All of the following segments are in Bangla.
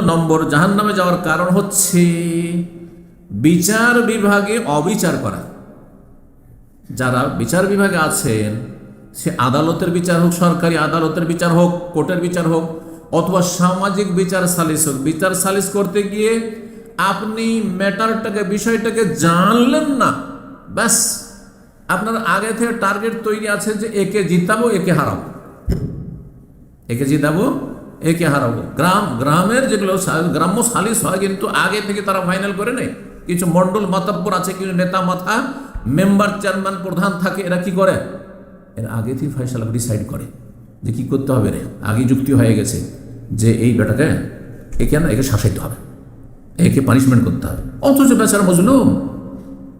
নম্বর জাহান্নামে যাওয়ার কারণ হচ্ছে বিচার বিভাগে অবিচার করা। যারা বিচার বিভাগে আছেন, সে আদালতের বিচার হোক, সরকারি আদালতের বিচার হোক, কোর্টের বিচার হোক, অথবা সামাজিক বিচার সালিস হোক, বিচার সালিস করতে গিয়ে আপনি ম্যাটারটাকে, বিষয়টাকে জানলেন না, ব্যাস আপনার আগে থেকে টার্গেট তৈরি আছে যে একে জিতাবো, একে হারাবো, একে জিতাবো, একে হারাবো। গ্রামের যেগুলো গ্রাম্য সালিস হয়, কিন্তু আগে থেকে তারা ফাইনাল করে নেয়। কিছু মন্ডল মাতাব্বর আছে, কিছু নেতা মাথা, মেম্বার, চেয়ারম্যান, প্রধান থাকে, এরা কি করে, এর আগে থেকে ফয়সালা ডিসাইড করে যে কি করতে হবে। রে আগে যুক্তি হয়ে গেছে যে এই বেটাকে, একে না, একে শাসাইতে হবে, একে পানিশমেন্ট করতে হবে। অথচ বেচারা মজলুম,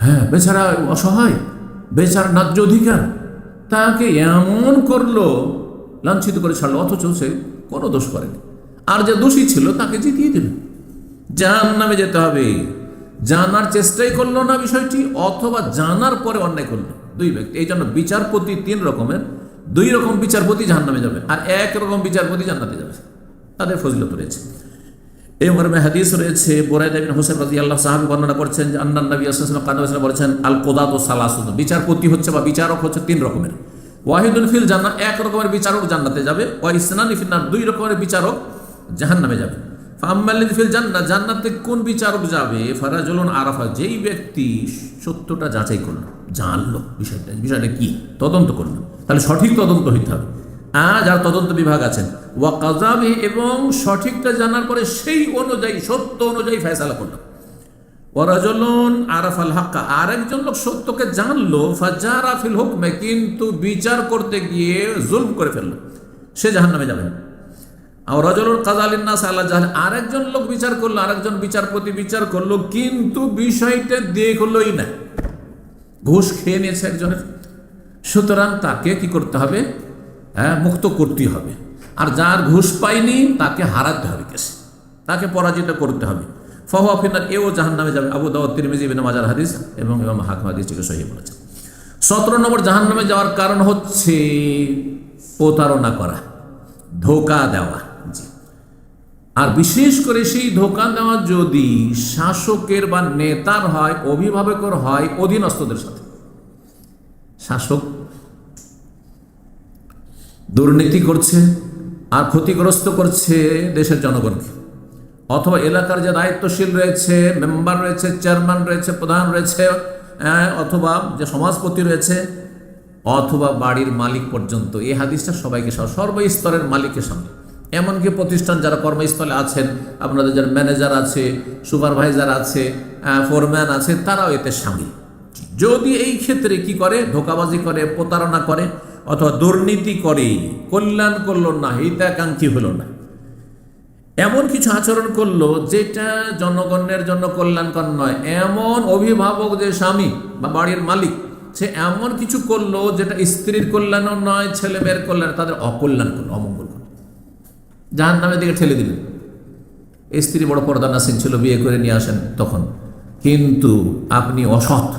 হ্যাঁ বেচারা অসহায়, বেচারা ন্যায্য অধিকার, তাকে এমন করলো, লাঞ্ছিত করে ছাড়লো, অথচ সে কোনো দোষ করেনি। আর যে দোষী ছিল তাকে জিতিয়ে দিল, জাহান্নামে যেতে হবে। জানার চেষ্টাই করলো না বিষয়টি, অথবা জানার পরে অন্যায় করলো, দুই ব্যক্তি। এই জন্য বিচারপতি তিন রকমের, দুই রকম বিচারপতি জাহান্নামে যাবে, আর এক রকম বিচারপতি জান্নাতে যাবে। তাদের ফজিলত রয়েছে। এই মর্মে হাদিস রয়েছে, বুরাইদা ইবনে হুসাইন রাদিয়াল্লাহু সাহাবী বর্ণনা করছেন যে আন্নান নবী সাল্লাল্লাহু আলাইহি ওয়াসাল্লাম বলেছেন, আল কুদাতু সালাসুন, বিচারপতি হচ্ছে বা বিচারক হচ্ছে তিন রকমের। ওয়াহিদুন ফিল জান্নাহ, এক রকমের বিচারক জান্নাতে যাবে। ওয়া ইসনানি ফিন নার, দুই রকমের বিচারক জাহান্নামে যাবে। ফাআম্মাল্লাযী ফিল জান্নাহ, জান্নাতে কোন বিচারক যাবে? ফারাজুলুন আরাফা, যেই ব্যক্তি সত্যটা যাচাই করলো, জানলো বিষয়টা কি, তদন্ত করলো। তাহলে সঠিক তদন্ত হইতে হবে। যার তদন্ত বিভাগ আছেন, ওয়া কাযাবি, এবং সঠিকটা জানার পরে সেই অনুযায়ী, সত্য অনুযায়ী ফয়সালা করলো। ওয়া রাজুলুন আরাফাল হাক্কা, আরেকজন লোক সত্যকে জানলো, ফাজারা ফিল হুকমে, কিন্তু বিচার করতে গিয়ে জুলম করে ফেললো, সে জাহান্নামে যাবে। আর রাজুলুন কাযা লিন-নাস আলা জাহল, আরেকজন লোক বিচার করলো, আরেকজন বিচারপতি বিচার করলো, কিন্তু বিষয়টা দেখলোই না, ঘুষ খেয়ে নিয়েছে একজনের, সুতরাং তাকে কি করতে হবে? মুক্ত করতে হবে। আর যার ঘুষ পায়নি তাকে হারাতে হবে, কেসে তাকে পরাজিত করতে হবে। ফাহুয়া ফিন্নার, এও জাহান্নামে যাবে। আবু দাউদ, তিরমিজি, ইবনে মাজাহ হাদিস এবং ইমাম হাকিম হাদিসটিকে সহিহ বলেছেন। 17 নম্বর জাহান্নামে যাওয়ার কারণ হচ্ছে প্রতারণা করা, ধোঁকা দেওয়া। জি, আর বিশেষ করে সেই ধোঁকা দেওয়া যদি শাসকের বা নেতার হয়, অভিভাবকের হয়, অধীনস্থদের সাথে। শাসক দুর্নীতি করছে আর ক্ষতিগ্রস্ত করছে দেশের জনগণকে, অথবা এলাকার যে দায়িত্বশীল রয়েছে, মেম্বার রয়েছে, চেয়ারম্যান রয়েছে, প্রধান রয়েছে, অথবা যে সমাজপতি রয়েছে, অথবা বাড়ির মালিক পর্যন্ত। এই হাদিসটা সবাইকে, সর্বস্তরের মালিকের সামনে, এমনকি প্রতিষ্ঠান যারা কর্মস্থলে আছেন, আপনাদের যারা ম্যানেজার আছে, সুপারভাইজার আছে, ফোরম্যান আছে, তারাও এতে সামিল। যদি এই ক্ষেত্রে কি করে, ধোঁকাবাজি করে, প্রতারণা করে, অথবা দুর্নীতি করে, কল্যাণ করলো না, হিতাকাঙ্ক্ষী হলো না, এমন কিছু আচরণ করলো যেটা জনগণের জন্য কল্যাণকর নয়, এমন অভিভাবক যে স্বামী বা বাড়ির মালিক, সে এমন কিছু করলো যেটা স্ত্রীর কল্যাণও নয়, ছেলে মেয়ের কল্যাণ, তাদের অকল্যাণ করলো, অমঙ্গল করলো, জাহান্নামের দিকে ঠেলে দিলেন। স্ত্রী বড় পর্দানাসীন ছিল, বিয়ে করে নিয়ে আসেন তখন, কিন্তু আপনি অসৎ,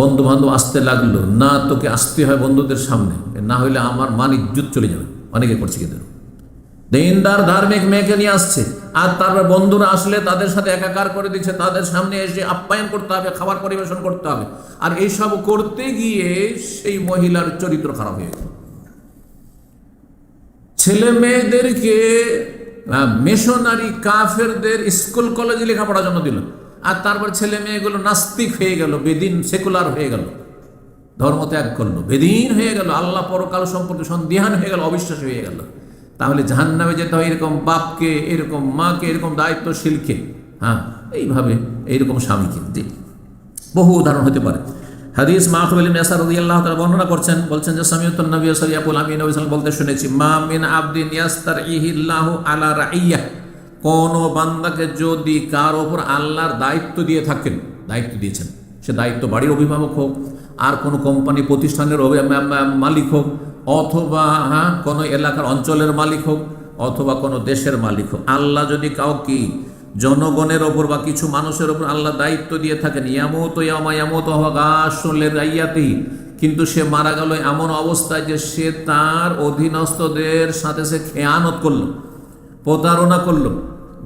বন্ধু বান্ধব আসতে লাগলো না, তোকে আসতে হয় বন্ধুদের সামনে, না হইলে আমার মান ইজ্জত চলে যাবে। অনেকে করছে, কিন্তু দিনদার ধার্মিক মেয়েকে নিয়ে আসছে, আর তারপর বন্ধুরা আসলে তাদের সাথে একাকার করে দিচ্ছে, তাদের সামনে এসে আপ্যায়ন করতে হবে, খাবার পরিবেশন করতে হবে, আর এইসব করতে গিয়ে সেই মহিলার চরিত্র খারাপ হয়ে গেল। ছেলে মেয়েদেরকে মিশনারি কাফেরদের স্কুল কলেজে লেখাপড়ার জন্য দিল, আর তারপর ছেলে মেয়েগুলো নাস্তিক হয়ে গেল, বেদিন, সেকুলার হয়ে গেল, ধর্ম ত্যাগ করলো, বেদিন হয়ে গেল, আল্লাহ পরকাল সম্পর্কে সন্দিহান হয়ে গেল, অবিশ্বাসী হয়ে গেল। তাহলে জাহান্নামে যেতে হয় এরকম বাপকে, এরকম মাকে, এরকম দায়িত্বশীলকে, এইভাবে এইরকম স্বামীকে। জি, বহু উদাহরণ হতে পারে। হাদিস মাআকিল ইবনে ইয়াসার রাদিয়াল্লাহু তাআলা বর্ণনা করছেন, বলছেন যে সামিউতুন নবী সাল্লাল্লাহু আলাইহি ওয়াসাল্লাম বলতে শুনেছি, মা মিন আবদিন ইয়াস্তারইহিল্লাহু আলা রাইয়্যা, কোন বান্দাকে যদি কার ওপর আল্লাহর দায়িত্ব দিয়ে থাকেন, দায়িত্ব দিয়েছেন, সে দায়িত্ব বাড়ির অভিভাবক হোক, আর কোনো কোম্পানি প্রতিষ্ঠানের মালিক হোক, অথবা কোনো এলাকার অঞ্চলের মালিক হোক, অথবা কোনো দেশের মালিক হোক, আল্লাহ যদি কাউকে জনগণের ওপর বা কিছু মানুষের ওপর আল্লাহ দায়িত্ব দিয়ে থাকেন, ইয়ামুতু ইয়ামা ইয়ামুতু ওয়া গাশুন লিরাইয়াতিহি, কিন্তু সে মারা গেল এমন অবস্থায় যে সে তার অধীনস্থদের সাথে সে খেয়ানত করলো, প্রতারণা করলো,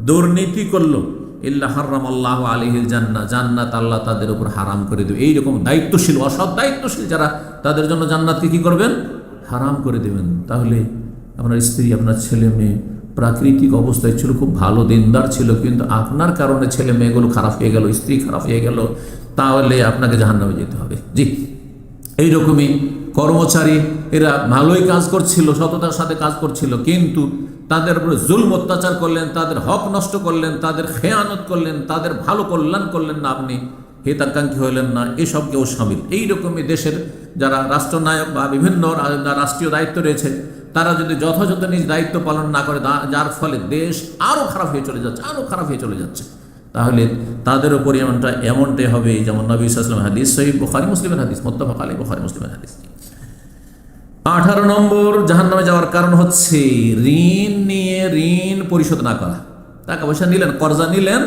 দুর্নীতি করলো, ইল্লা হারামাল্লাহু আলাইহিল জান্নাহ, জান্নাত আল্লাহ তাদের উপর হারাম করে দেবে। এইরকম দায়িত্বশীল, অসৎ দায়িত্বশীল যারা, তাদের জন্য জান্নাতকে কি করবেন? হারাম করে দেবেন। তাহলে আপনার স্ত্রী, আপনার ছেলে মেয়ে প্রাকৃতিক অবস্থায় ছিল, খুব ভালো দিনদার ছিল, কিন্তু আপনার কারণে ছেলে মেয়েগুলো খারাপ হয়ে গেল, স্ত্রী খারাপ হয়ে গেল, তাহলে আপনাকে জাহান্নামে যেতে হবে। জি, এইরকমই কর্মচারী, এরা ভালোই কাজ করছিল, সততার সাথে কাজ করছিল, কিন্তু তাদের উপরে জুলম অত্যাচার করলেন, তাদের হক নষ্ট করলেন, তাদের খেয়ানত করলেন, তাদের ভালো কল্যাণ করলেন না, আপনি হিতাকাঙ্ক্ষী হইলেন না, এসবকেও সামিল। এইরকমই দেশের যারা রাষ্ট্রনায়ক বা বিভিন্ন রাষ্ট্রীয় দায়িত্ব রয়েছে, তারা যদি যথাযথ নিজ দায়িত্ব পালন না করে, যার ফলে দেশ আরও খারাপ হয়ে চলে যাচ্ছে, আরও খারাপ হয়ে চলে যাচ্ছে, তাহলে তাদের উপর এমনটাই হবে। যেমন নবী সাল্লাল্লাহু আলাইহি ওয়াসাল্লাম হাদিস, সহিহ বুখারী মুসলিমের হাদিস, মুত্তাফাক আলাইহি, বুখারী মুসলিমের হাদিস। 18 নম্বর জাহান্নামে যাওয়ার কারণ হচ্ছে ঋণ নিয়ে ঋণ পরিশোধ না করা। টাকা পয়সা নিলেন, কর্জা নিলেন,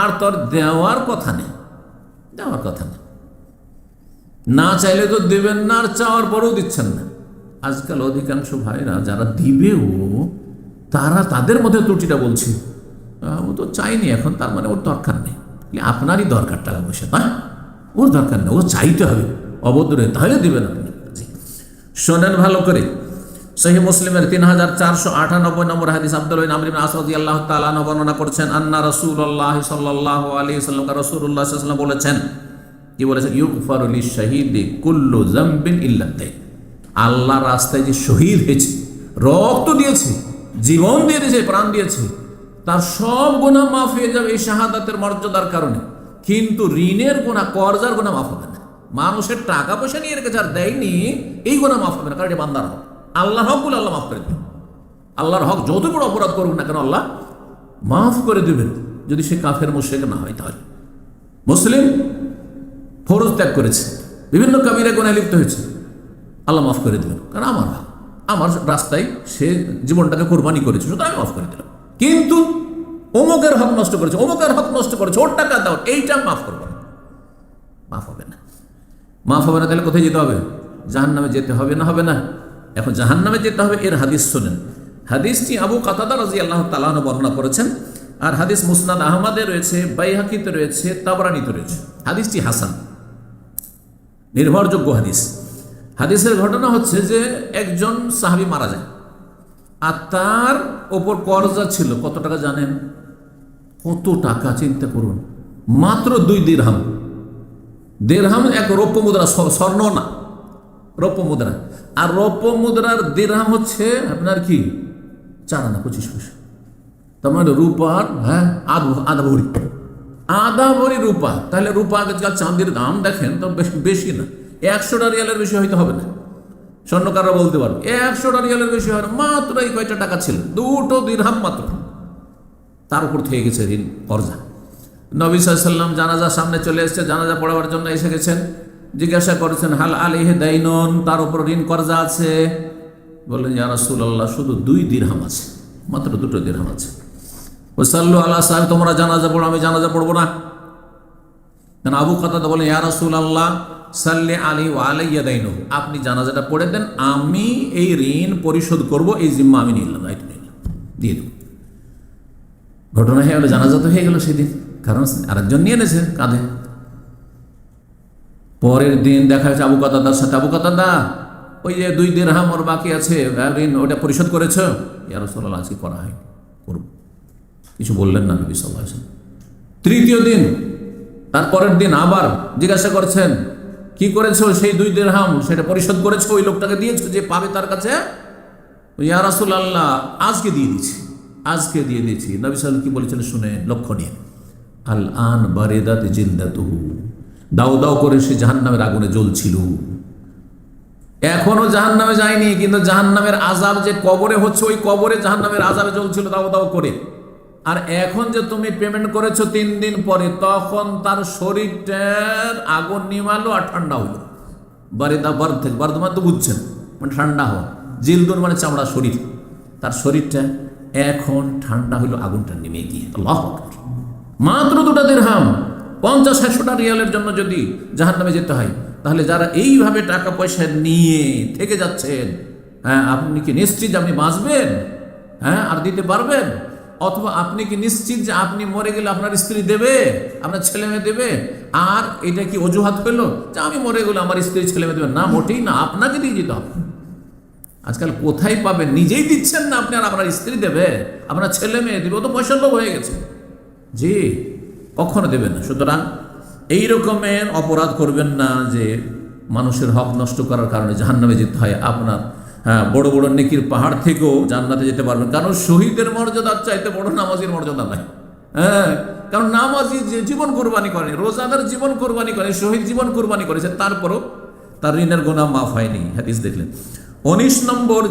আর তোর দেওয়ার কথা নেই, দেওয়ার কথা নেই, না চাইলে তো দেবেন না, আর চাওয়ার পরেও দিচ্ছেন না। আজকাল অধিকাংশ ভাইরা যারা দিবেও, তারা তাদের মধ্যে ত্রুটিটা বলছে, ও তো চাইনি এখন, তার মানে ওর দরকার নেই। আপনারই দরকার টাকা পয়সা, না ওর দরকার নেই, ও চাইতে হবে অবদরে, তাহলে দেবেন আপনি। শোনেন ভালো করে, সহিহ মুসলিমের 3498 নম্বর হাদিস, আব্দুল্লাহ বিন আমর ইবনে আস রাদিয়াল্লাহু তাআলা আনহু বর্ণনা করছেন, আন্না রাসূলুল্লাহ সাল্লাল্লাহু আলাইহি ওয়াসাল্লাম, রাসূলুল্লাহ সাল্লাল্লাহু আলাইহি ওয়াসাল্লাম বলেছেন, কি বলেছেন? ইউগফারু লিশ-শাহীদি কুল্লু যামবিন ইল্লা দাইন। আল্লাহর রাস্তায় যে শহীদ হয়েছে, রক্ত দিয়েছে, জীবন দিয়ে দিয়েছে, প্রাণ দিয়েছে, তার সব গুনাহ মাফ হয়ে যাবে এই শাহাদাতের মর্যাদার কারণে, কিন্তু ঋণের গুনাহ, কর্জার গুনাহ মাফ হবে না। মানুষের টাকা পয়সা নিয়ে রেখেছে আর দেয়নি, এই গুনাহ মাফ হবে না, কারণ এটা বান্দার হক। আল্লাহর হকগুলো আল্লাহ মাফ করে দেবেন। আল্লাহর হক যত বড় অপরাধ করুক না কেন, আল্লাহ মাফ করে দেবেন, যদি সে কাফের মুশরিক না হয়। তাহলে মুসলিম ফরজ ত্যাগ করেছে, বিভিন্ন কাবিরা গুনাহে লিপ্ত হয়েছে, আল্লাহ মাফ করে দেবেন, কারণ আমার হক, আমার রাস্তায় সে জীবনটাকে কোরবানি করেছে, সুতরাং আমি মাফ করে দিলাম। কিন্তু অমুকের হক নষ্ট করেছে, অমুকের হক নষ্ট করেছে, ওর টাকা দাও, এইটা মাফ করবো না, মাফ হবে না, মাফ হবে না। তাহলে কোথায় যেতে হবে? জাহান্নামে যেতে হবে না, হবে না? এখন জাহান্নামে যেতে হবে, এর হাদিস শোনেন। হাদিসটি আবু কাতাদা রাদিয়াল্লাহু তাআলা আনহু বর্ণনা করেছেন, আর হাদিস মুসনাদ আহমদে রয়েছে, বাইহাকিতে রয়েছে, তাবরানীতে রয়েছে। হাদিসটি হাসান, নির্ভরযোগ্য হাদিস। হাদিসের ঘটনা হচ্ছে যে একজন সাহাবী মারা যায়, আর তার ওপর কর্জা ছিল। কত টাকা জানেন? কত টাকা চিন্তা করুন, মাত্র 2 দিরহাম। দিরহাম এক রৌপ্য মুদ্রা, স্বর্ণ না, রৌপ্য মুদ্রা। আর রৌপ্য মুদ্রার দিরহাম হচ্ছে আপনার কি 4 আনা 25 পয়সা। তার মানে রূপার আধা ভরি, আধা ভরি রূপা। তাহলে রূপা আজকাল চাঁদির দাম দেখেন তো বেশি না, 100টা রিয়ালের বেশি হয়তো হবে না। স্বর্ণকাররা বলতে পারবে 100টা রিয়ালের বেশি হয় না, মাত্র এই কয়টা টাকা ছিল, 2 দিরহাম মাত্র। তার উপর থেকে গেছে ঋণ, কর্জা। নবী সাল্লাল্লাহু আলাইহি ওয়াসাল্লাম জানাজার সামনে চলে এসেছে, জানাজা পড়াবার জন্য এসে গেছেন, জিজ্ঞাসা করেছেন, হাল আলাইহি দাইনুন, তার উপর ঋণ কর্জা আছে? বললেন, ইয়া রাসূলুল্লাহ, শুধু 2 দিরহাম আছে, মাত্র 2 দিরহাম আছে। ওয়াসাল্লু আলা সাহেব, তোমরা জানাজা পড়ো, আমি জানাজা পড়বো না। কেন? আবু কাতাদা বলেন, ইয়া রাসূলুল্লাহ সাল্লি আলাইহি ওয়া আলাইয়া দাইনুহু, আপনি জানাজাটা পড়ে দেন, আমি এই ঋণ পরিশোধ করব, এই জিম্মা আমি নিলাম, দায়িত্ব নিলাম, দিয়ে দেব। ঘটনা হয়ে গেল, জানাজা তো হয়ে গেল সেদিন, কারণ আরেকজন নিয়ে এনেছে কাঁধে। পরের দিন দেখা যাচ্ছে আবু কাতাদার সাথে, আবু কাতাদা, ওই যে 2 দিরহাম ওর বাকি আছে ঋণ, ওটা পরিশোধ করেছো? ইয়া রাসূলুল্লাহ, আজকে করা হয়নি, করব। কিছু বললেন না নবী সাল্লাল্লাহু আলাইহি ওয়াসাল্লাম। তৃতীয় দিন, তারপরের দিন আবার জিজ্ঞাসা করছেন, কি করেছো সেই 2 দিরহাম? সেটা পরিশোধ করেছো, ওই লোকটাকে দিয়েছো যে পাবে তার কাছে? ইয়া রাসূলুল্লাহ, আজকে দিয়ে দিয়েছি, আজকে দিয়ে দিয়েছি। নবী সাল্লাল্লাহু আলাইহি ওয়াসাল্লাম কি বলেছেন শুনে, লক্ষ্য নিয়ে, আল আন বারিদাত জিলদাতুহু, দাও দাও করে সে জাহান্নামের আগুনে জ্বলছিল, এখনো জাহান্নামে যায়নি, কিন্তু জাহান্নামের আযাব যে কবরে হচ্ছে, ওই কবরে জাহান্নামের আযাবে জ্বলছিল দাও দাও করে। আর এখন যে তুমি পেমেন্ট করেছো 3 দিন পরে, তখন তার শরীরটার আগুন নিমালো আর ঠান্ডা হলো। বারিদা বর্ধমান তো বুঝছেন, মানে ঠান্ডা হওয়া, জিলদুন মানে চামড়া, শরীর, তার শরীরটা এখন ঠান্ডা হলো আগুনটা নেমে গিয়ে। আল্লাহু আকবার। মাত্র 2 দিরহাম, 50-100টা রিয়ালের জন্য যদি জাহান্নামে যেতে হয়, তাহলে যারা এইভাবে টাকা পয়সা নিয়ে থেকে যাচ্ছেন, হ্যাঁ, আপনি কি নিশ্চিত আপনি বাঁচবেন? হ্যাঁ, আর দিতে পারবেন? অথবা আপনি কি নিশ্চিত যে আপনি মরে গেলে আপনার স্ত্রী দেবে, আপনার ছেলে মেয়ে দেবে? আর এটা কি অজুহাত পেল যে আমি মরে গেলে আমার স্ত্রী ছেলে মেয়ে দেবে? না, মোটেই না, আপনাকে দিয়ে দিতে হবে। আজকাল কোথায় পাবেন, নিজেই দিচ্ছেন না আপনি, আর আপনার স্ত্রী দেবে, আপনার ছেলে মেয়ে দেবে? ও তো পয়সার লোভ হয়ে গেছে। জি, কখনো দেবেন না। সুতরাং এই রকমের অপরাধ করবেন না যে মানুষের হক নষ্ট করার কারণে জাহান্নামে যেতে হয়। আপনার বড় বড় নেকির পাহাড় থেকেও জান্নাতে যেতে পারবেন, কারণ শহীদের মর্যাদার চাইতে বড় নামাজির মর্যাদা নাই। হ্যাঁ, কারণ নামাজি যে জীবন কোরবানি করেন, রোজাদার জীবন কোরবানি করেন, শহীদ জীবন কোরবানি করেছে, তারপরও তার ঋণের গুনাহ মাফ হয়নি। হাদিস দেখলেন। 19 নম্বর